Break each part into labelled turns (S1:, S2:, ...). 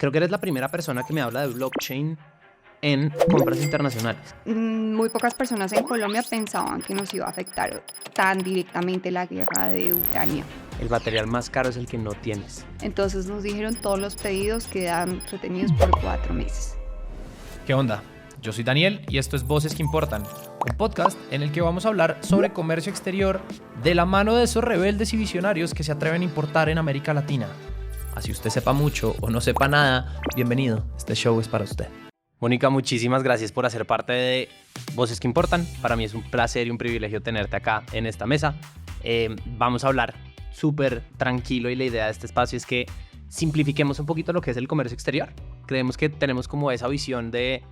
S1: Creo que eres la primera persona que me habla de blockchain en compras internacionales.
S2: Muy pocas personas en Colombia pensaban que nos iba a afectar tan directamente la guerra de Ucrania.
S1: El material más caro es el que no tienes.
S2: Entonces nos dijeron todos los pedidos quedan retenidos por 4 meses.
S3: ¿Qué onda? Yo soy Daniel y esto es Voces que Importan, un podcast en el que vamos a hablar sobre comercio exterior de la mano de esos rebeldes y visionarios que se atreven a importar en América Latina. Así usted sepa mucho o no sepa nada, bienvenido, este show es para usted.
S1: Mónica, muchísimas gracias por hacer parte de Voces que Importan. Para mí es un placer y un privilegio tenerte acá en esta mesa. Vamos a hablar súper tranquilo y la idea de este espacio es que simplifiquemos un poquito lo que es el comercio exterior. Creemos que tenemos como esa visión de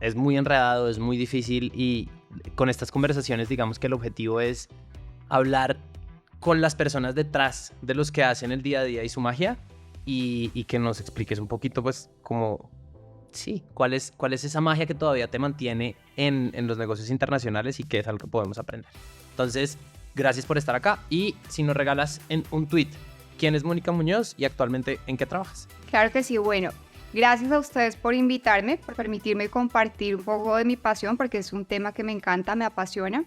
S1: es muy enredado, es muy difícil y con estas conversaciones digamos que el objetivo es hablar con las personas detrás de los que hacen el día a día y su magia y que nos expliques un poquito pues como sí, cuál es esa magia que todavía te mantiene en los negocios internacionales y qué es algo que podemos aprender. Entonces, gracias por estar acá y si nos regalas en un tweet, ¿quién es Mónica Muñoz y actualmente en qué trabajas?
S2: Claro que sí, bueno, gracias a ustedes por invitarme, por permitirme compartir un poco de mi pasión, porque es un tema que me encanta, me apasiona.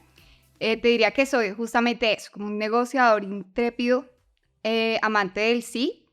S2: Te diría que soy justamente eso, como un negociador intrépido, amante del sí,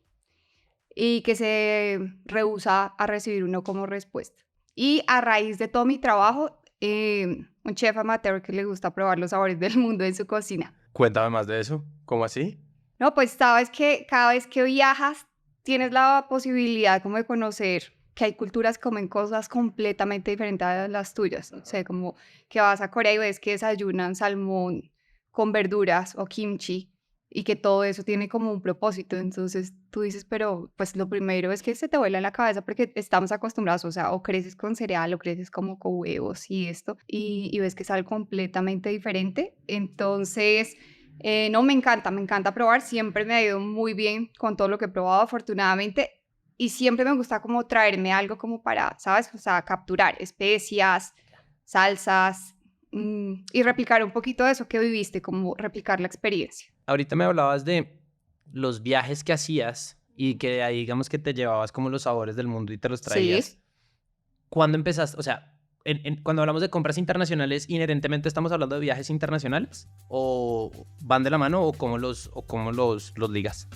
S2: y que se rehúsa a recibir uno como respuesta. Y a raíz de todo mi trabajo, un chef amateur que le gusta probar los sabores del mundo en su cocina.
S1: Cuéntame más de eso, ¿cómo así?
S2: No, pues sabes que cada vez que viajas tienes la posibilidad como de conocer que hay culturas que comen cosas completamente diferentes a las tuyas. O sea, como que vas a Corea y ves que desayunan salmón con verduras o kimchi y que todo eso tiene como un propósito. Entonces tú dices, pero pues lo primero es que se te vuela en la cabeza porque estamos acostumbrados, o sea, o creces con cereal o creces como con huevos y esto, y ves que es algo completamente diferente. Entonces, no, me encanta probar, siempre me ha ido muy bien con todo lo que he probado, afortunadamente. Y siempre me gusta como traerme algo como para, ¿sabes? O sea, capturar especias, salsas y replicar un poquito de eso que viviste, como replicar la experiencia.
S1: Ahorita me hablabas de los viajes que hacías y que de ahí digamos que te llevabas como los sabores del mundo y te los traías.
S2: Sí.
S1: ¿Cuándo empezaste? O sea, cuando hablamos de compras internacionales, ¿inherentemente estamos hablando de viajes internacionales? ¿O van de la mano o cómo los ligas?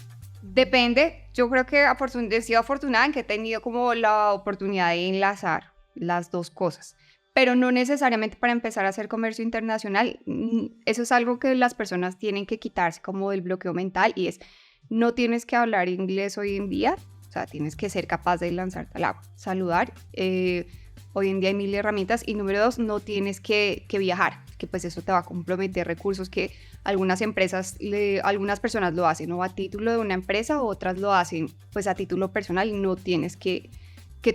S2: Depende, yo creo que he sido afortunada en que he tenido como la oportunidad de enlazar las dos cosas, pero no necesariamente para empezar a hacer comercio internacional. Eso es algo que las personas tienen que quitarse como del bloqueo mental y es, no tienes que hablar inglés hoy en día, o sea, tienes que ser capaz de lanzarte al agua, saludar. Hoy en día hay 1000 herramientas y número 2, no tienes que viajar, que pues eso te va a comprometer recursos que algunas empresas, algunas personas lo hacen o a título de una empresa, otras lo hacen pues a título personal y no tienes que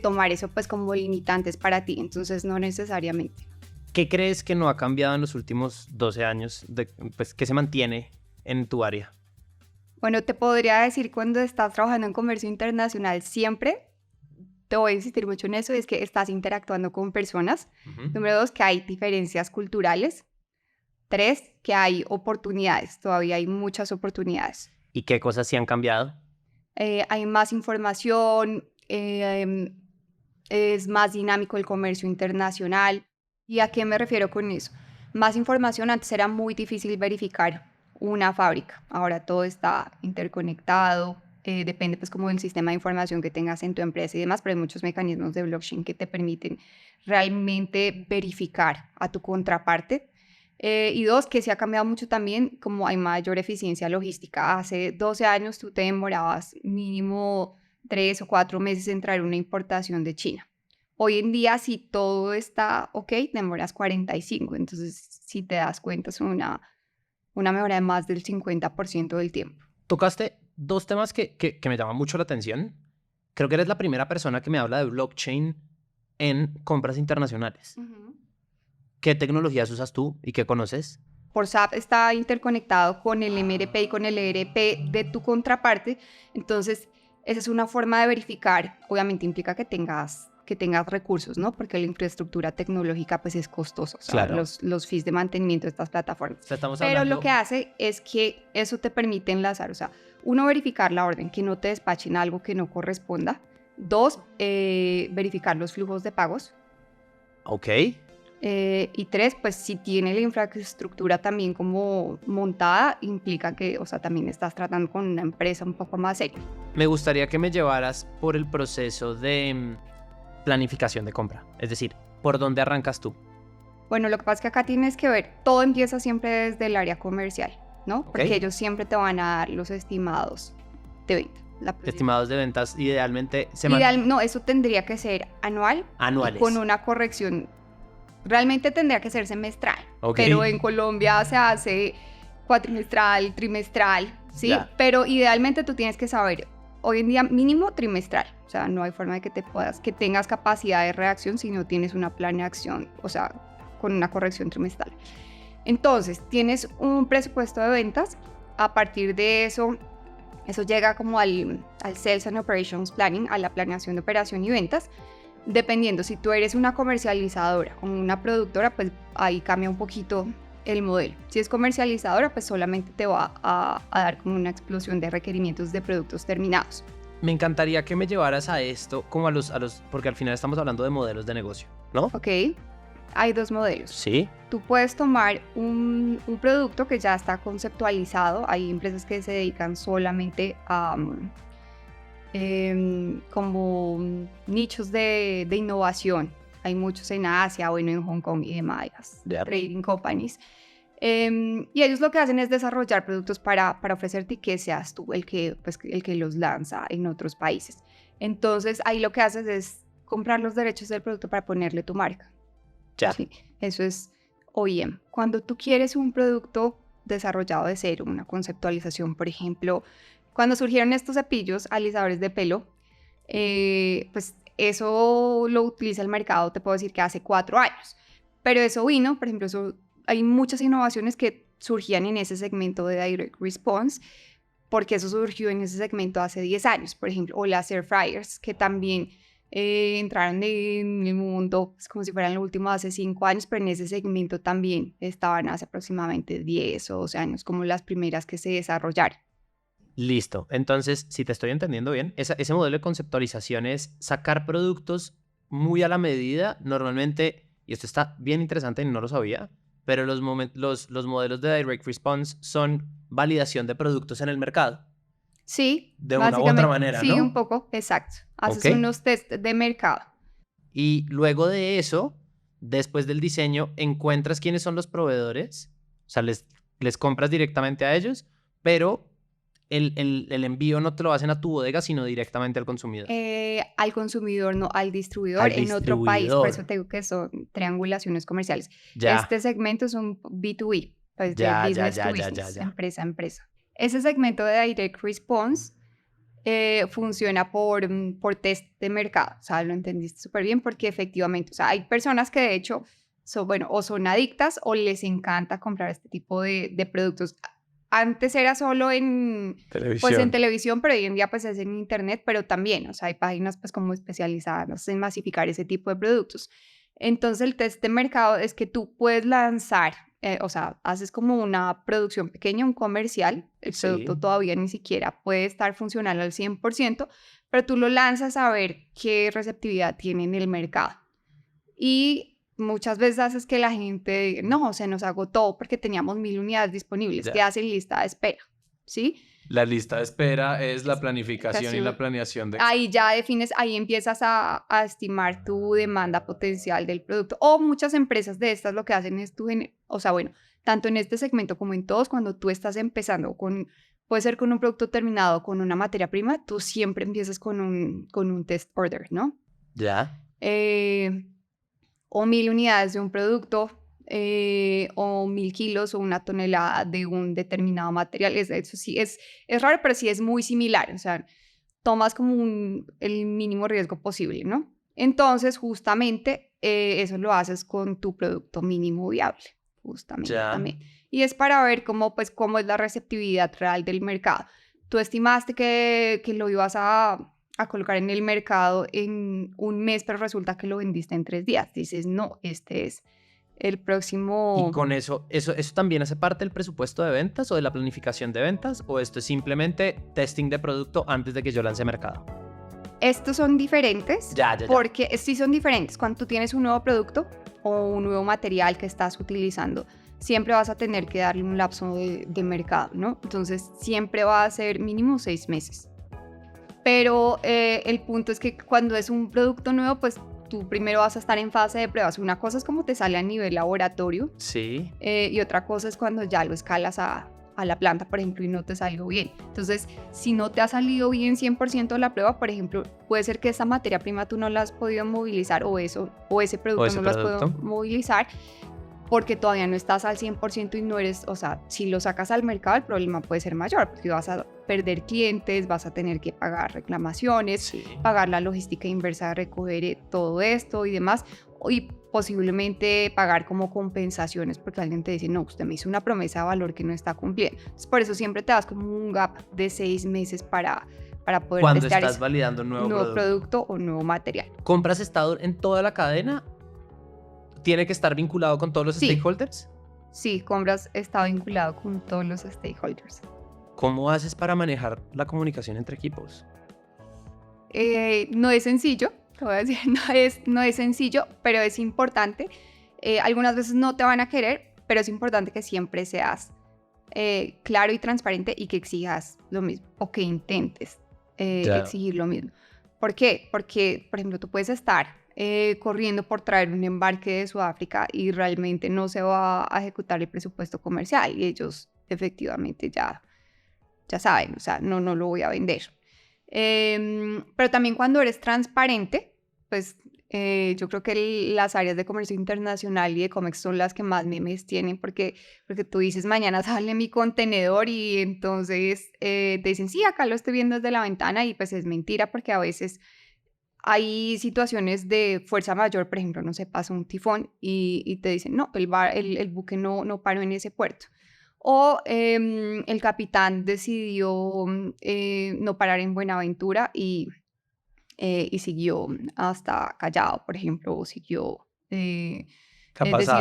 S2: tomar eso pues como limitantes para ti, entonces no necesariamente.
S1: ¿Qué crees que no ha cambiado en los últimos 12 años, pues, que se mantiene en tu área?
S2: Bueno, te podría decir cuando estás trabajando en comercio internacional siempre, te voy a insistir mucho en eso, es que estás interactuando con personas. Número 2, que hay diferencias culturales. 3, que hay oportunidades, todavía hay muchas oportunidades.
S1: ¿Y qué cosas sí han cambiado?
S2: Hay más información, es más dinámico el comercio internacional. ¿Y a qué me refiero con eso? Más información, antes era muy difícil verificar una fábrica, ahora todo está interconectado. Depende pues como del sistema de información que tengas en tu empresa y demás, pero hay muchos mecanismos de blockchain que te permiten realmente verificar a tu contraparte. Y 2, que se ha cambiado mucho también, como hay mayor eficiencia logística. Hace 12 años tú te demorabas mínimo 3 o 4 meses en traer una importación de China. Hoy en día, si todo está ok, demoras 45. Entonces, si te das cuenta, es una mejora de más del 50% del tiempo.
S1: Tocaste dos temas que me llaman mucho la atención. Creo que eres la primera persona que me habla de blockchain en compras internacionales. ¿Qué tecnologías usas tú y qué conoces?
S2: Por SAP está interconectado con el MRP y con el ERP de tu contraparte. Entonces, esa es una forma de verificar. Obviamente implica que tengas recursos, ¿no? Porque la infraestructura tecnológica pues es costosa. O sea,
S1: claro.
S2: Los fees de mantenimiento de estas plataformas.
S1: O sea,
S2: pero lo que hace es que eso te permite enlazar. O sea, uno, verificar la orden, que no te despachen algo que no corresponda. 2, verificar los flujos de pagos.
S1: Ok.
S2: Y 3, pues si tiene la infraestructura también como montada, implica que, o sea, también estás tratando con una empresa un poco más seria.
S1: Me gustaría que me llevaras por el proceso de planificación de compra. Es decir, ¿por dónde arrancas tú?
S2: Bueno, lo que pasa es que acá tienes que ver, todo empieza siempre desde el área comercial, ¿no?
S1: Ok.
S2: Porque ellos siempre te van a dar los estimados de venta.
S1: Estimados de ventas, idealmente
S2: No, eso tendría que ser anual.
S1: anuales.
S2: Y con una corrección. Realmente tendría que ser semestral.
S1: Ok.
S2: Pero en Colombia se hace cuatrimestral, trimestral, ¿sí?
S1: Ya.
S2: Pero idealmente tú tienes que saber, hoy en día mínimo trimestral. O sea, no hay forma de que tengas capacidad de reacción si no tienes una planeación, o sea, con una corrección trimestral. Entonces, tienes un presupuesto de ventas. A partir de eso llega como al Sales and Operations Planning, a la planeación de operación y ventas. Dependiendo, si tú eres una comercializadora o una productora, pues ahí cambia un poquito el modelo. Si es comercializadora, pues solamente te va a dar como una explosión de requerimientos de productos terminados.
S1: Me encantaría que me llevaras a esto, como a los, porque al final estamos hablando de modelos de negocio, ¿no?
S2: Ok, hay 2 modelos.
S1: Sí.
S2: Tú puedes tomar un producto que ya está conceptualizado. Hay empresas que se dedican solamente a como nichos de innovación. Hay muchos en Asia, bueno, en Hong Kong y demás,
S1: Yep.
S2: trading companies. Y ellos lo que hacen es desarrollar productos para ofrecerte y que seas tú el que los lanza en otros países. Entonces, ahí lo que haces es comprar los derechos del producto para ponerle tu marca.
S1: Ya.
S2: Sí, eso es OEM. Cuando tú quieres un producto desarrollado de cero, una conceptualización, por ejemplo, cuando surgieron estos cepillos alisadores de pelo, pues eso lo utiliza el mercado, te puedo decir que hace 4 años. Pero eso vino, por ejemplo, hay muchas innovaciones que surgían en ese segmento de Direct Response, porque eso surgió en ese segmento hace 10 años, por ejemplo, o las air fryers, que también entraron en el mundo pues, como si fueran lo último hace 5 años, pero en ese segmento también estaban hace aproximadamente 10 o 12 años como las primeras que se desarrollaron.
S1: Listo. Entonces, si te estoy entendiendo bien, ese modelo de conceptualización es sacar productos muy a la medida, normalmente, y esto está bien interesante y no lo sabía, pero los modelos de Direct Response son validación de productos en el mercado.
S2: Sí,
S1: De una u otra manera,
S2: sí,
S1: ¿no?
S2: un poco, exacto. Haces
S1: Ok.
S2: unos test de mercado.
S1: Y luego de eso, después del diseño, encuentras quiénes son los proveedores, o sea, les compras directamente a ellos, pero el envío no te lo hacen a tu bodega, sino directamente al consumidor.
S2: Al consumidor, no al distribuidor
S1: Al
S2: en otro país. Por eso
S1: distribuidor.
S2: te digo que son triangulaciones comerciales.
S1: Ya.
S2: Este segmento es un B2B, pues
S1: Ya,
S2: de
S1: ya,
S2: business
S1: ya,
S2: to
S1: ya,
S2: business,
S1: ya.
S2: empresa a empresa. Ese segmento de Direct Response funciona por test de mercado. O sea, lo entendiste súper bien porque efectivamente, o sea, hay personas que de hecho o son adictas o les encanta comprar este tipo de productos. Antes era solo en televisión, pero hoy en día pues es en internet, pero también, o sea, hay páginas pues como especializadas en masificar ese tipo de productos. Entonces el test de mercado es que tú puedes lanzar, o sea, haces como una producción pequeña, un comercial, el
S1: Sí.
S2: producto todavía ni siquiera puede estar funcional al 100%, pero tú lo lanzas a ver qué receptividad tiene en el mercado. Y muchas veces haces que la gente diga, no, se nos agotó porque teníamos 1000 unidades disponibles.
S1: Ya.
S2: ¿Qué hacen? Lista de espera, ¿sí?
S3: La lista de espera es la planificación y la planeación de...
S2: Ahí ya defines, ahí empiezas a estimar tu demanda potencial del producto. O muchas empresas de estas lo que hacen es o sea, bueno, tanto en este segmento como en todos, cuando tú estás empezando puede ser con un producto terminado, con una materia prima, tú siempre empiezas con un test order, ¿no?
S1: Ya.
S2: O 1000 unidades de un producto, o 1000 kilos o 1 tonelada de un determinado material. Eso sí, es raro, pero sí es muy similar. O sea, tomas como el mínimo riesgo posible, ¿no? Entonces, justamente, eso lo haces con tu producto mínimo viable, justamente
S1: Ya.
S2: también. Y es para ver cómo es la receptividad real del mercado. Tú estimaste que lo ibas a colocar en el mercado en un mes, pero resulta que lo vendiste en 3 días. Dices, no, este es el próximo...
S1: Y con eso también hace parte del presupuesto de ventas o de la planificación de ventas, o esto es simplemente testing de producto antes de que yo lance mercado.
S2: Estos son diferentes
S1: Ya.
S2: porque sí son diferentes. Cuando tú tienes un nuevo producto o un nuevo material que estás utilizando, siempre vas a tener que darle un lapso de mercado, ¿no? Entonces, siempre va a ser mínimo 6 meses. Pero el punto es que cuando es un producto nuevo, pues tú primero vas a estar en fase de pruebas. Una cosa es como te sale a nivel laboratorio
S1: Sí.
S2: y otra cosa es cuando ya lo escalas a la planta, por ejemplo, y no te salió bien. Entonces, si no te ha salido bien 100% de la prueba, por ejemplo, puede ser que esa materia prima tú no la has podido movilizar o ese producto no lo has podido movilizar porque todavía no estás al 100% y no eres, o sea, si lo sacas al mercado el problema puede ser mayor porque vas a perder clientes, vas a tener que pagar reclamaciones,
S1: Sí.
S2: pagar la logística inversa de recoger todo esto y demás, y posiblemente pagar como compensaciones porque alguien te dice, no, usted me hizo una promesa de valor que no está cumpliendo. Entonces, por eso siempre te das como un gap de 6 meses para poder
S1: Cuando
S2: testear
S1: estás validando un nuevo
S2: producto o nuevo material.
S1: ¿Compras está en toda la cadena? ¿Tiene que estar vinculado con todos los
S2: Sí.
S1: stakeholders?
S2: Sí, Compras está vinculado con todos los stakeholders.
S1: ¿Cómo haces para manejar la comunicación entre equipos?
S2: No es sencillo, te voy a decir, no es sencillo, pero es importante. Algunas veces no te van a querer, pero es importante que siempre seas claro y transparente y que exijas lo mismo o que intentes exigir lo mismo. ¿Por qué? Porque, por ejemplo, tú puedes estar corriendo por traer un embarque de Sudáfrica y realmente no se va a ejecutar el presupuesto comercial y ellos efectivamente ya saben, o sea, no lo voy a vender. Pero también cuando eres transparente, pues yo creo que las áreas de comercio internacional y de Comex son las que más memes tienen porque tú dices, mañana sale mi contenedor y entonces te dicen, sí, acá lo estoy viendo desde la ventana y pues es mentira porque a veces hay situaciones de fuerza mayor, por ejemplo, no sé, pasa un tifón y te dicen, no, el buque no paró en ese puerto. O el capitán decidió no parar en Buenaventura y siguió hasta Callao, por ejemplo, o siguió decir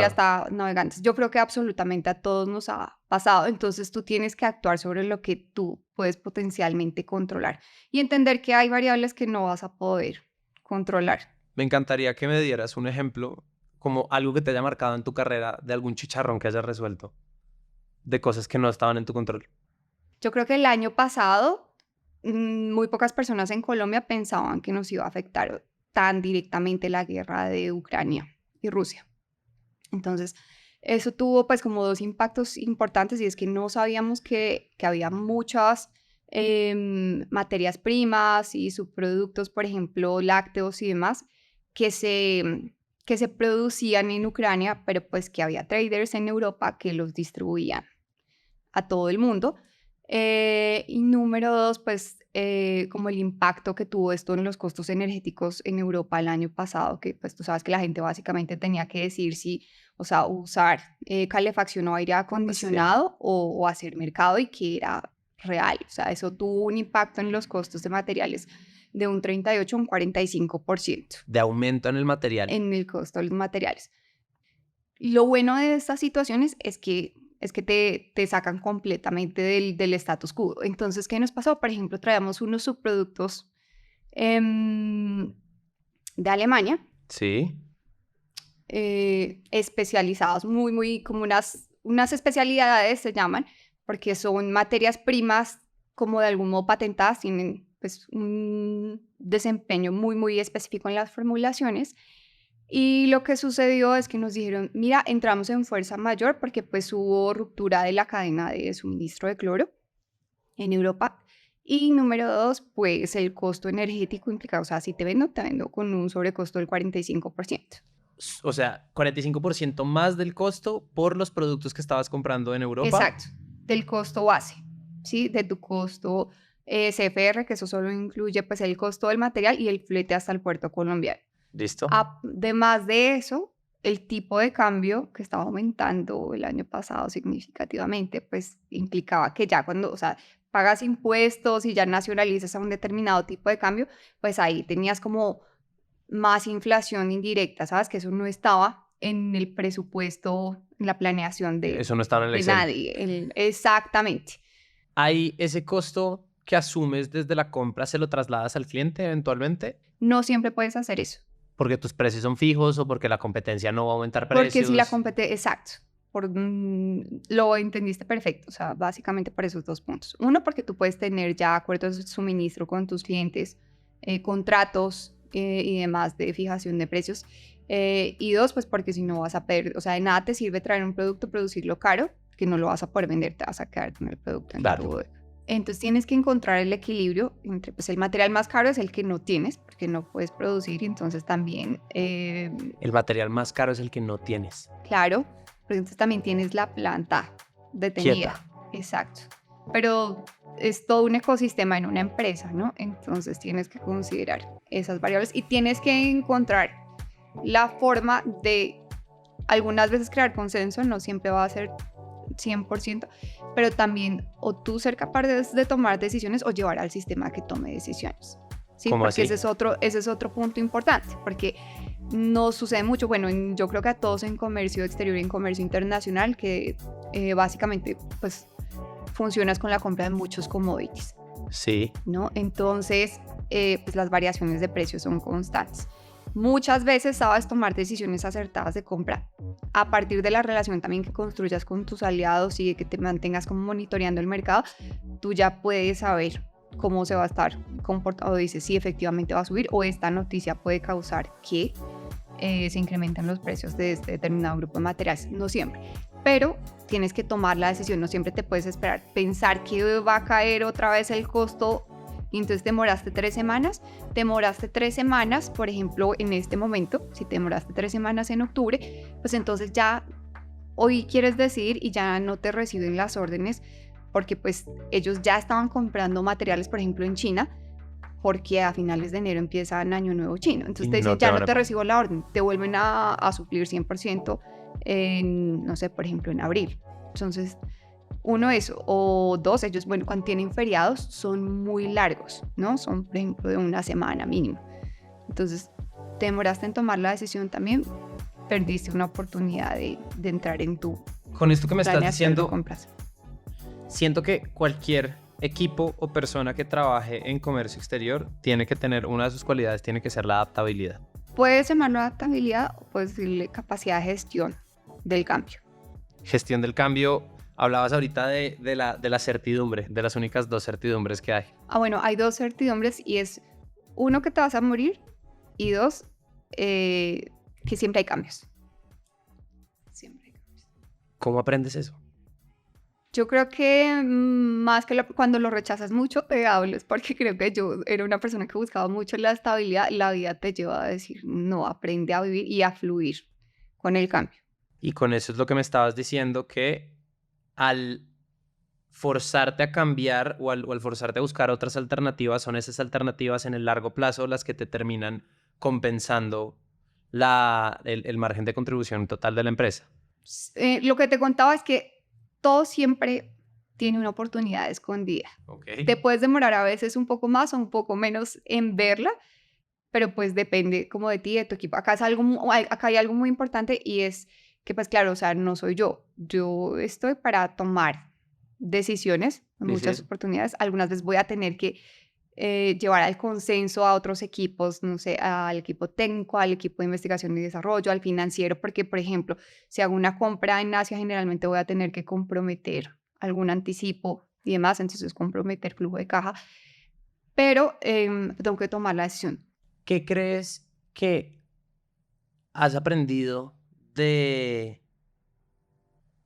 S2: hasta Navegantes. Yo creo que absolutamente a todos nos ha pasado, entonces tú tienes que actuar sobre lo que tú puedes potencialmente controlar y entender que hay variables que no vas a poder controlar.
S1: Me encantaría que me dieras un ejemplo, como algo que te haya marcado en tu carrera, de algún chicharrón que hayas resuelto, de cosas que no estaban en tu control.
S2: Yo creo que el año pasado muy pocas personas en Colombia pensaban que nos iba a afectar tan directamente la guerra de Ucrania y Rusia. Entonces, eso tuvo pues como dos impactos importantes y es que no sabíamos que había muchas materias primas y subproductos, por ejemplo, lácteos y demás, que se producían en Ucrania, pero pues que había traders en Europa que los distribuían a todo el mundo. Y número dos, pues como el impacto que tuvo esto en los costos energéticos en Europa el año pasado, que pues tú sabes que la gente básicamente tenía que decir si, o sea, usar calefacción o aire acondicionado o hacer mercado y que era real. O sea, eso tuvo un impacto en los costos de materiales de un 38 a un 45%.
S1: De aumento en el material.
S2: En el costo de los materiales. Lo bueno de estas situaciones es que te sacan completamente del status quo. Entonces, ¿qué nos pasó? Por ejemplo, traíamos unos subproductos de Alemania.
S1: Sí.
S2: Especializados, muy como unas especialidades se llaman, porque son materias primas como de algún modo patentadas, tienen pues un desempeño muy específico en las formulaciones. Y lo que sucedió es que nos dijeron, mira, entramos en fuerza mayor porque pues hubo ruptura de la cadena de suministro de cloro en Europa. Y número dos, pues el costo energético implicado. O sea, si te vendo con un sobrecosto del 45%.
S1: O sea, 45% más del costo por los productos que estabas comprando en Europa.
S2: Exacto, del costo base, ¿sí? De tu costo CFR, que eso solo incluye pues el costo del material y el flete hasta el puerto colombiano.
S1: Listo.
S2: Además de eso, el tipo de cambio que estaba aumentando el año pasado significativamente, pues implicaba que ya cuando, o sea, pagas impuestos y ya nacionalizas a un determinado tipo de cambio, pues ahí tenías como más inflación indirecta, ¿sabes? Que eso no estaba en el presupuesto, en la planeación
S1: Eso no estaba en el
S2: de
S1: Excel.
S2: nadie. Exactamente.
S1: Hay ese costo que asumes desde la compra se lo trasladas al cliente eventualmente?
S2: No siempre puedes hacer eso.
S1: ¿Porque tus precios son fijos o porque la competencia no va a aumentar precios?
S2: Porque si la competencia, exacto, lo entendiste perfecto, o sea, básicamente por esos dos puntos. Uno, porque tú puedes tener ya acuerdos de suministro con tus clientes, contratos y demás de fijación de precios. Y dos, pues porque si no vas a perder, o sea, de nada te sirve traer un producto, producirlo caro, que no lo vas a poder vender, te vas a quedar con el producto en
S1: Claro.
S2: tu bodega. Entonces tienes que encontrar el equilibrio entre, pues el material más caro es el que no tienes, porque no puedes producir, entonces también,
S1: El material más caro es el que no tienes.
S2: claro, pero entonces también tienes la planta detenida.
S1: Quieta.
S2: Exacto. Pero es todo un ecosistema en una empresa, ¿no? Entonces tienes que considerar esas variables y tienes que encontrar la forma de algunas veces crear consenso, no siempre va a ser 100%, pero también o tú ser capaz de tomar decisiones o llevar al sistema que tome decisiones. ¿Sí?
S1: ¿Cómo
S2: Porque
S1: así?
S2: ese es otro punto importante, porque nos sucede mucho, bueno, yo creo que a todos en comercio exterior y en comercio internacional, que básicamente pues funcionas con la compra de muchos commodities,
S1: Sí.
S2: ¿no? Entonces, pues las variaciones de precios son constantes. Muchas veces sabes tomar decisiones acertadas de compra a partir de la relación también que construyas con tus aliados y de que te mantengas como monitoreando el mercado. Tú ya puedes saber cómo se va a estar comportando, dices si efectivamente va a subir o esta noticia puede causar que se incrementen los precios de este determinado grupo de materiales. No siempre, pero tienes que tomar la decisión, no siempre te puedes esperar, pensar que va a caer otra vez el costo y entonces te demoraste 3 semanas, por ejemplo, en este momento, si te demoraste 3 semanas en octubre, pues entonces ya hoy quieres decidir y ya no te reciben las órdenes porque pues ellos ya estaban comprando materiales, por ejemplo, en China, porque a finales de enero empieza el Año Nuevo Chino. Entonces
S1: Y
S2: te dicen,
S1: no te
S2: ya
S1: van
S2: no
S1: a-
S2: te recibo la orden, te vuelven a suplir 100% en, no sé, por ejemplo, en abril. Entonces, uno, eso, o dos, ellos, bueno, cuando tienen feriados son muy largos, ¿no? Son, por ejemplo, de una semana mínimo. Entonces, te demoraste en tomar la decisión también, perdiste una oportunidad de entrar en tu
S1: Con esto que me estás
S2: planeación de
S1: diciendo,
S2: compras.
S1: siento que cualquier equipo o persona que trabaje en comercio exterior tiene que tener una de sus cualidades, tiene que ser la adaptabilidad.
S2: Puedes llamarlo adaptabilidad o puedes decirle capacidad de gestión del cambio.
S1: Gestión del cambio, hablabas ahorita de la certidumbre, de las únicas 2 certidumbres que hay.
S2: Bueno, hay 2 certidumbres y es, uno, que te vas a morir y 2, que siempre hay cambios. Siempre hay cambios.
S1: ¿Cómo aprendes eso?
S2: Yo creo que más que cuando lo rechazas mucho, te hables, porque creo que yo era una persona que buscaba mucho la estabilidad. La vida te lleva a decir, no, aprende a vivir y a fluir con el cambio.
S1: Y con eso es lo que me estabas diciendo, que al forzarte a cambiar o al forzarte a buscar otras alternativas, son esas alternativas en el largo plazo las que te terminan compensando el margen de contribución total de la empresa.
S2: Lo que te contaba es que todo siempre tiene una oportunidad escondida.
S1: Okay.
S2: Te puedes demorar a veces un poco más o un poco menos en verla, pero pues depende como de ti, de tu equipo. Acá hay algo muy importante y es que pues claro, o sea, no soy yo. Yo estoy para tomar decisiones en muchas oportunidades. Algunas veces voy a tener que llevar al consenso a otros equipos, no sé, al equipo técnico, al equipo de investigación y desarrollo, al financiero, porque, por ejemplo, si hago una compra en Asia, generalmente voy a tener que comprometer algún anticipo y demás, entonces comprometer flujo de caja, pero tengo que tomar la decisión.
S1: ¿Qué crees que has aprendido de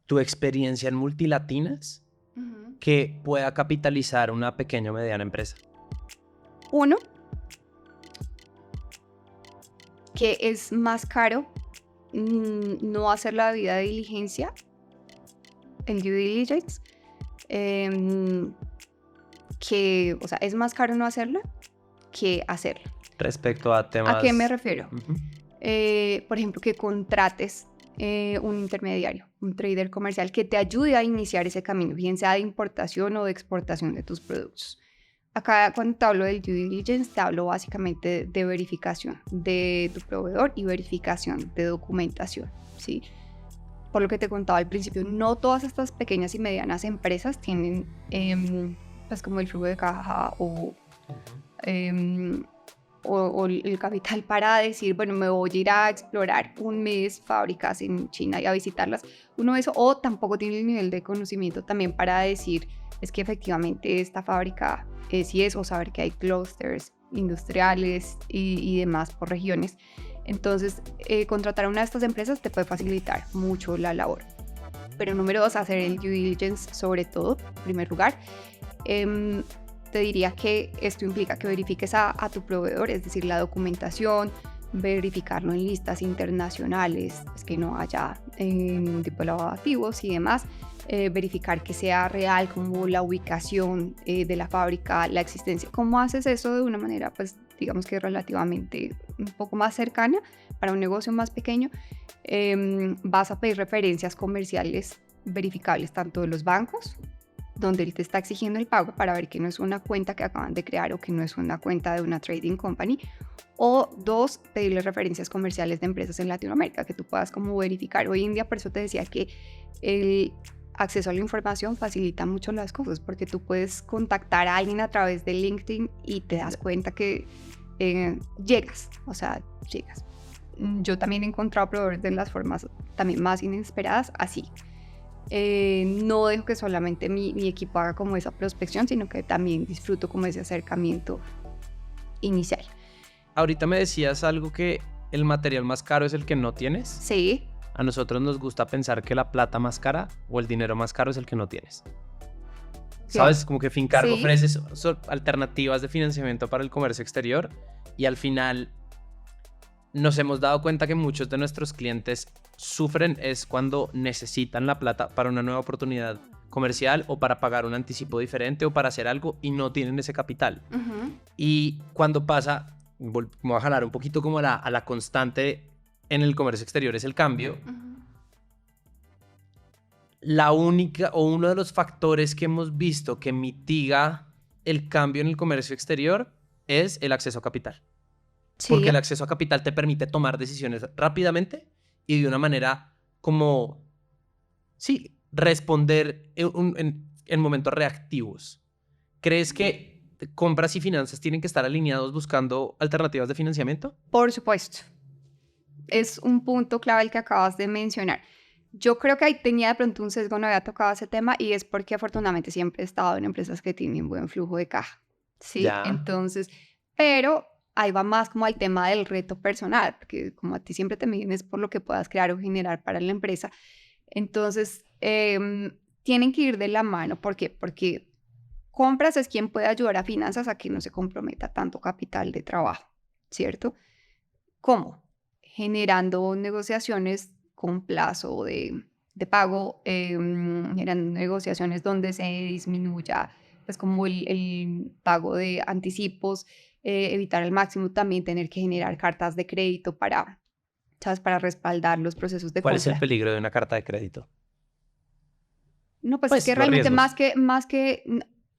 S1: tu experiencia en multilatinas que pueda capitalizar una pequeña o mediana empresa?
S2: Uno, que es más caro no hacer la debida diligencia, el due diligence, que, o sea, es más caro no hacerla que hacerla.
S1: Respecto a temas...
S2: ¿A qué me refiero?
S1: Uh-huh.
S2: Por ejemplo, que contrates un intermediario, un trader comercial que te ayude a iniciar ese camino, bien sea de importación o de exportación de tus productos. Acá cuando te hablo del due diligence, te hablo básicamente de verificación de tu proveedor y verificación de documentación, ¿sí? Por lo que te contaba al principio, no todas estas pequeñas y medianas empresas tienen pues como el flujo de caja o el capital para decir, bueno, me voy a ir a explorar un mes fábricas en China y a visitarlas. Uno eso, o tampoco tiene el nivel de conocimiento también para decir, es que efectivamente esta fábrica sí es, o saber que hay clusters industriales y demás por regiones. Entonces, contratar a una de estas empresas te puede facilitar mucho la labor. Pero número 2, hacer el due diligence sobre todo, en primer lugar. Te diría que esto implica que verifiques a tu proveedor, es decir, la documentación, verificarlo en listas internacionales, pues que no haya ningún tipo de lavado de activos y demás, verificar que sea real como la ubicación de la fábrica, la existencia. ¿Cómo haces eso de una manera, pues digamos que relativamente un poco más cercana para un negocio más pequeño? Vas a pedir referencias comerciales verificables tanto de los bancos, donde él te está exigiendo el pago para ver que no es una cuenta que acaban de crear o que no es una cuenta de una trading company, o 2, pedirle referencias comerciales de empresas en Latinoamérica que tú puedas como verificar. Hoy en día, por eso te decía que el acceso a la información facilita mucho las cosas, porque tú puedes contactar a alguien a través de LinkedIn y te das cuenta que llegas. Yo también he encontrado proveedores de las formas también más inesperadas así. No dejo que solamente mi equipo haga como esa prospección, sino que también disfruto como ese acercamiento inicial.
S1: Ahorita me decías algo, que el material más caro es el que no tienes.
S2: Sí.
S1: A nosotros nos gusta pensar que la plata más cara o el dinero más caro es el que no tienes. ¿Sabes? Como que Fincargo ofrece alternativas de financiamiento para el comercio exterior, y al final nos hemos dado cuenta que muchos de nuestros clientes sufren es cuando necesitan la plata para una nueva oportunidad comercial o para pagar un anticipo diferente o para hacer algo y no tienen ese capital.
S2: Uh-huh.
S1: Y cuando pasa, me voy a jalar un poquito como a la constante en el comercio exterior, es el cambio.
S2: Uh-huh.
S1: La única o uno de los factores que hemos visto que mitiga el cambio en el comercio exterior es el acceso a capital. Sí. Porque el acceso a capital te permite tomar decisiones rápidamente y de una manera como, sí, responder en momentos reactivos. ¿Crees que compras y finanzas tienen que estar alineados buscando alternativas de financiamiento?
S2: Por supuesto. Es un punto clave el que acabas de mencionar. Yo creo que ahí tenía de pronto un sesgo, no había tocado ese tema, y es porque afortunadamente siempre he estado en empresas que tienen buen flujo de caja. Sí, ya. Entonces, pero ahí va más como al tema del reto personal, porque como a ti siempre te miden es por lo que puedas crear o generar para la empresa. Entonces, tienen que ir de la mano. ¿Por qué? Porque compras es quien puede ayudar a finanzas a que no se comprometa tanto capital de trabajo, ¿cierto? ¿Cómo? Generando negociaciones con plazo de pago, generando negociaciones donde se disminuya pues como el pago de anticipos, evitar al máximo también tener que generar cartas de crédito para, ¿sabes? Para respaldar los procesos de compra.
S1: ¿Cuál es el peligro de una carta de crédito?
S2: No, pues es que realmente más que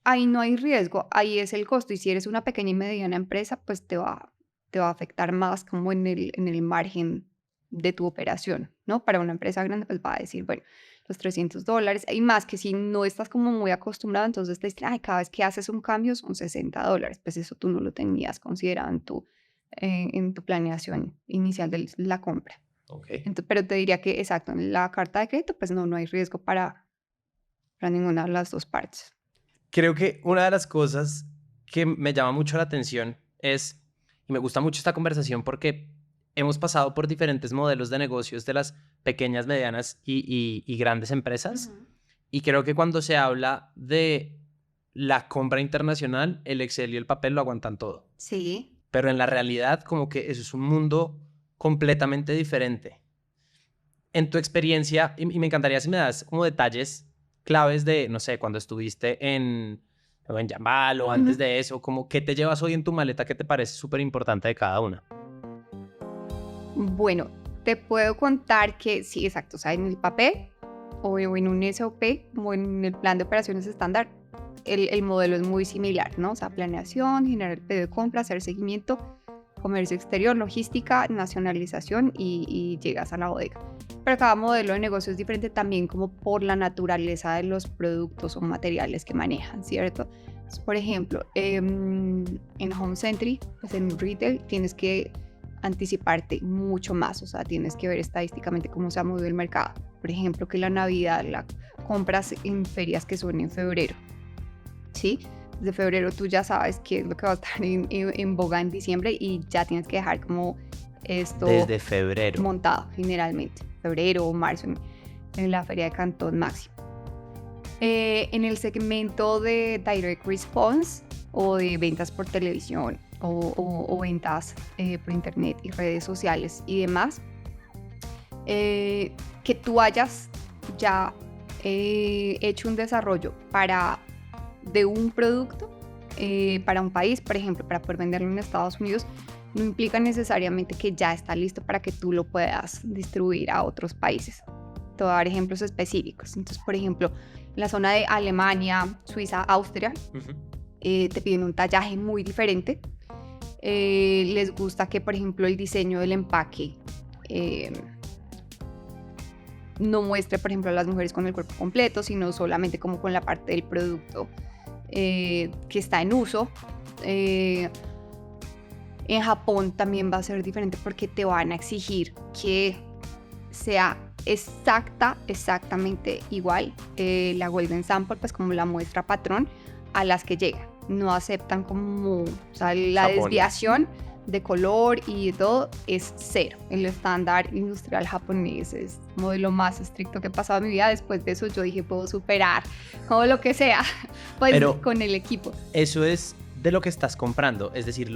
S2: ahí no hay riesgo, ahí es el costo, y si eres una pequeña y mediana empresa, pues te va a afectar más como en el margen de tu operación, ¿no? Para una empresa grande, pues va a decir, bueno, los $300, y más que si no estás como muy acostumbrado, entonces te dicen, ay, cada vez que haces un cambio son $60, pues eso tú no lo tenías considerado en tu planeación inicial de la compra.
S1: Okay.
S2: Entonces, pero te diría que, exacto, en la carta de crédito, pues no hay riesgo para ninguna de las dos partes.
S1: Creo que una de las cosas que me llama mucho la atención es, y me gusta mucho esta conversación porque hemos pasado por diferentes modelos de negocios de las pequeñas, medianas y grandes empresas. Uh-huh. Y creo que cuando se habla de la compra internacional, el Excel y el papel lo aguantan todo.
S2: Sí.
S1: Pero en la realidad, como que eso es un mundo completamente diferente. En tu experiencia, y me encantaría si me das como detalles claves de, no sé, cuando estuviste en Jambal o antes de eso, como qué te llevas hoy en tu maleta que te parece súper importante de cada una.
S2: Bueno, te puedo contar que sí, exacto, o sea, en el papel o en un SOP o en el plan de operaciones estándar, el modelo es muy similar, ¿no? O sea, planeación, generar el pedido de compra, hacer seguimiento, comercio exterior, logística, nacionalización y llegas a la bodega. Pero cada modelo de negocio es diferente también como por la naturaleza de los productos o materiales que manejan, ¿cierto? Por ejemplo, en Home Sentry, pues en retail, tienes que anticiparte mucho más, o sea, tienes que ver estadísticamente cómo se ha movido el mercado. Por ejemplo, que la Navidad la compras en ferias que son en febrero, ¿sí? De febrero tú ya sabes qué es lo que va a estar en boga en diciembre y ya tienes que dejar como esto
S1: Desde febrero.
S2: montado, generalmente, febrero o marzo, en la feria de Cantón máximo. En el segmento de Direct Response o de ventas por televisión o ventas por internet y redes sociales y demás, que tú hayas ya hecho un desarrollo de un producto para un país, por ejemplo, para poder venderlo en Estados Unidos, no implica necesariamente que ya está listo para que tú lo puedas distribuir a otros países. Te voy a dar ejemplos específicos. Entonces, por ejemplo, en la zona de Alemania, Suiza, Austria, te piden un tallaje muy diferente. Les gusta que, por ejemplo, el diseño del empaque no muestre, por ejemplo, a las mujeres con el cuerpo completo, sino solamente como con la parte del producto que está en uso. En Japón también va a ser diferente porque te van a exigir que sea exactamente igual la Golden Sample, pues como la muestra patrón a las que llegan. No aceptan como, o sea, la
S1: Japón.
S2: Desviación de color y de todo es cero. El estándar industrial japonés es como de lo más estricto que he pasado en mi vida. Después de eso yo dije, puedo superar todo lo que sea, pues
S1: Pero
S2: con el equipo.
S1: eso es de lo que estás comprando, es decir,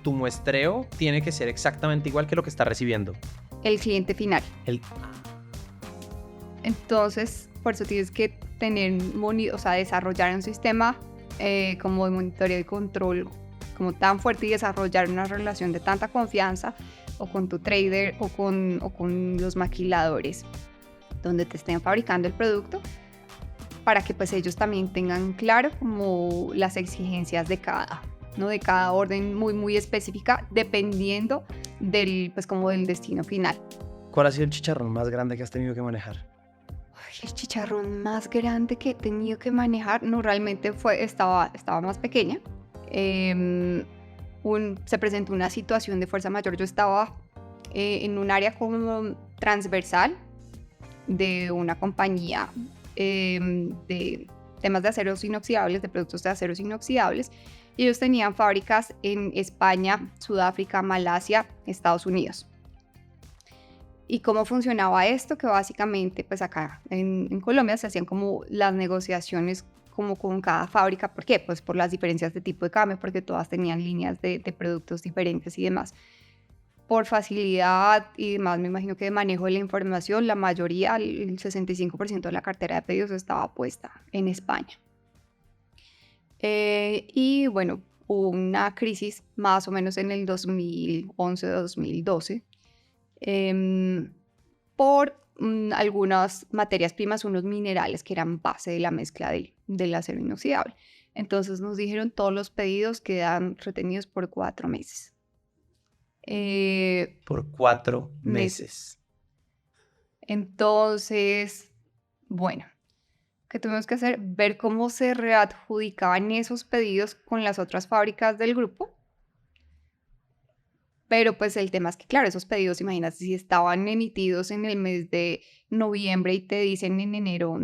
S1: tu muestreo tiene que ser exactamente igual que lo que estás recibiendo.
S2: El cliente final.
S1: El...
S2: Entonces, por eso tienes que tener, o sea, desarrollar un sistema como de monitoreo y control como tan fuerte y desarrollar una relación de tanta confianza o con tu trader o con los maquiladores donde te estén fabricando el producto para que pues ellos también tengan claro como las exigencias de cada orden muy específica dependiendo del pues como del destino final.
S1: ¿Cuál ha sido el chicharrón más grande que has tenido que manejar?
S2: El chicharrón más grande que he tenido que manejar, no, realmente estaba más pequeña. Se presentó una situación de fuerza mayor. Yo estaba en un área como transversal de una compañía de temas de aceros inoxidables, de productos de aceros inoxidables. Y ellos tenían fábricas en España, Sudáfrica, Malasia, Estados Unidos. ¿Y cómo funcionaba esto? Que básicamente, pues acá en Colombia se hacían como las negociaciones como con cada fábrica. ¿Por qué? Pues por las diferencias de tipo de cambio, porque todas tenían líneas de productos diferentes y demás. Por facilidad y demás, me imagino que de manejo de la información, la mayoría, el 65% de la cartera de pedidos estaba puesta en España. Y bueno, hubo una crisis más o menos en el 2011-2012. Por algunas materias primas, unos minerales que eran base de la mezcla del acero inoxidable. Entonces nos dijeron todos los pedidos quedan retenidos por 4 meses.
S1: Por 4 meses.
S2: Entonces, bueno, ¿qué tuvimos que hacer? Ver cómo se readjudicaban esos pedidos con las otras fábricas del grupo. Pero pues el tema es que, claro, esos pedidos, imagínate, si estaban emitidos en el mes de noviembre y te dicen en enero,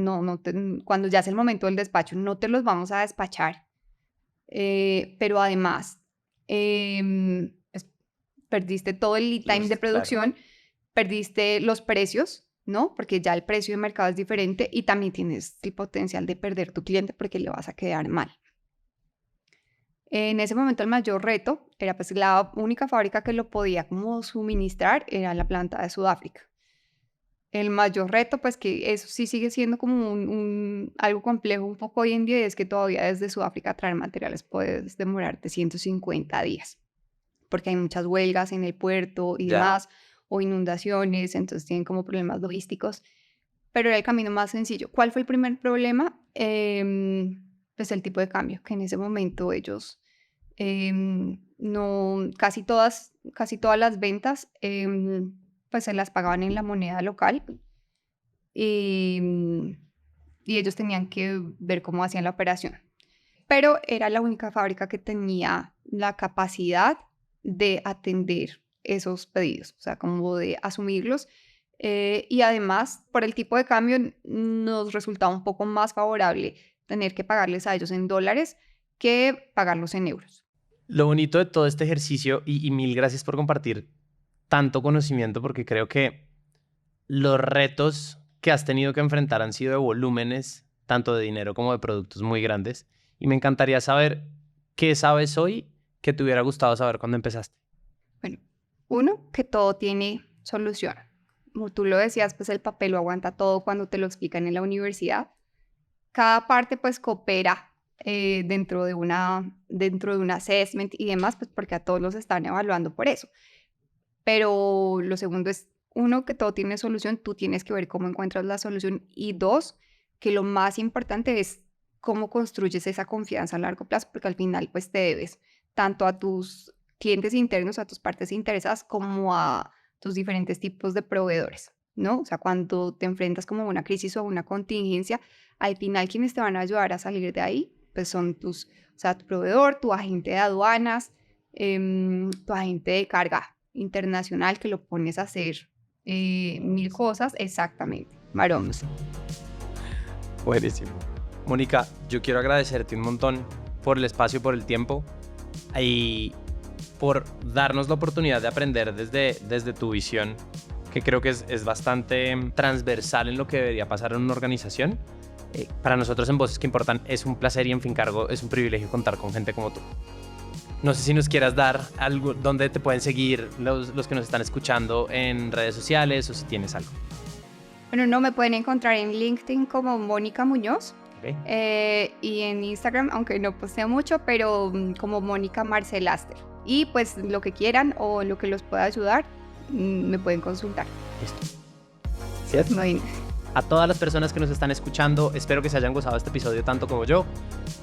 S2: cuando ya es el momento del despacho, no te los vamos a despachar. Pero además, pues, perdiste todo el lead time de producción, claro. Perdiste los precios, ¿no? Porque ya el precio de mercado es diferente y también tienes el potencial de perder tu cliente porque le vas a quedar mal. En ese momento el mayor reto era pues la única fábrica que lo podía como suministrar era la planta de Sudáfrica. El mayor reto pues que eso sí sigue siendo como algo complejo un poco hoy en día es que todavía desde Sudáfrica traer materiales puedes demorarte 150 días porque hay muchas huelgas en el puerto y demás o inundaciones, entonces tienen como problemas logísticos, pero era el camino más sencillo. ¿Cuál fue el primer problema? Pues el tipo de cambio, que en ese momento ellos casi todas las ventas pues se las pagaban en la moneda local y ellos tenían que ver cómo hacían la operación. pero era la única fábrica que tenía la capacidad de atender esos pedidos, o sea, como de asumirlos. Y además, por el tipo de cambio, nos resultaba un poco más favorable tener que pagarles a ellos en dólares que pagarlos en euros.
S1: Lo bonito de todo este ejercicio, y mil gracias por compartir tanto conocimiento, porque creo que los retos que has tenido que enfrentar han sido de volúmenes, tanto de dinero como de productos muy grandes. Y me encantaría saber qué sabes hoy que te hubiera gustado saber cuando empezaste.
S2: Bueno, uno, que todo tiene solución. Como tú lo decías, pues el papel lo aguanta todo cuando te lo explican en la universidad. Cada parte pues coopera dentro de un assessment y demás, pues porque a todos los están evaluando por eso. Pero lo segundo es, uno, que todo tiene solución, tú tienes que ver cómo encuentras la solución. Y dos, que lo más importante es cómo construyes esa confianza a largo plazo, porque al final pues te debes tanto a tus clientes internos, a tus partes interesadas, como a tus diferentes tipos de proveedores, ¿no? O sea, cuando te enfrentas como a una crisis o a una contingencia, al final quienes te van a ayudar a salir de ahí, pues son tu proveedor, tu agente de aduanas, tu agente de carga internacional, que lo pones a hacer 1000 cosas exactamente, maromas.
S1: Buenísimo. Mónica, yo quiero agradecerte un montón por el espacio, por el tiempo y por darnos la oportunidad de aprender desde tu visión, que creo que es bastante transversal en lo que debería pasar en una organización. Para nosotros en Voces que Importan es un placer y en Fincargo es un privilegio contar con gente como tú. No sé si nos quieras dar algo donde te pueden seguir los que nos están escuchando en redes sociales o si tienes algo.
S2: Bueno, no, me pueden encontrar en LinkedIn como Mónica Muñoz.
S1: Okay.
S2: Y en Instagram, aunque no posteo mucho, pero como Mónica Marcelaster. Y pues lo que quieran o lo que los pueda ayudar, me pueden consultar.
S1: Listo. ¿Cierto?
S2: No hay...
S1: A todas las personas que nos están escuchando, espero que se hayan gozado este episodio tanto como yo.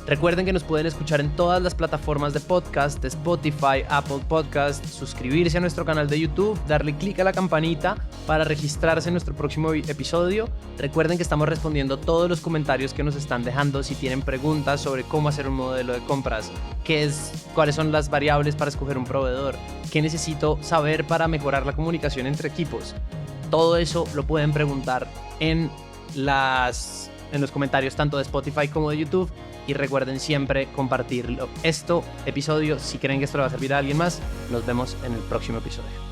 S1: Recuerden que nos pueden escuchar en todas las plataformas de podcast, Spotify, Apple Podcast, suscribirse a nuestro canal de YouTube, darle clic a la campanita para registrarse en nuestro próximo episodio. Recuerden que estamos respondiendo todos los comentarios que nos están dejando. Si tienen preguntas sobre cómo hacer un modelo de compras, cuáles son las variables para escoger un proveedor, qué necesito saber para mejorar la comunicación entre equipos, todo eso lo pueden preguntar en los comentarios tanto de Spotify como de YouTube. Y recuerden siempre compartirlo. Episodio, si creen que esto le va a servir a alguien más, nos vemos en el próximo episodio.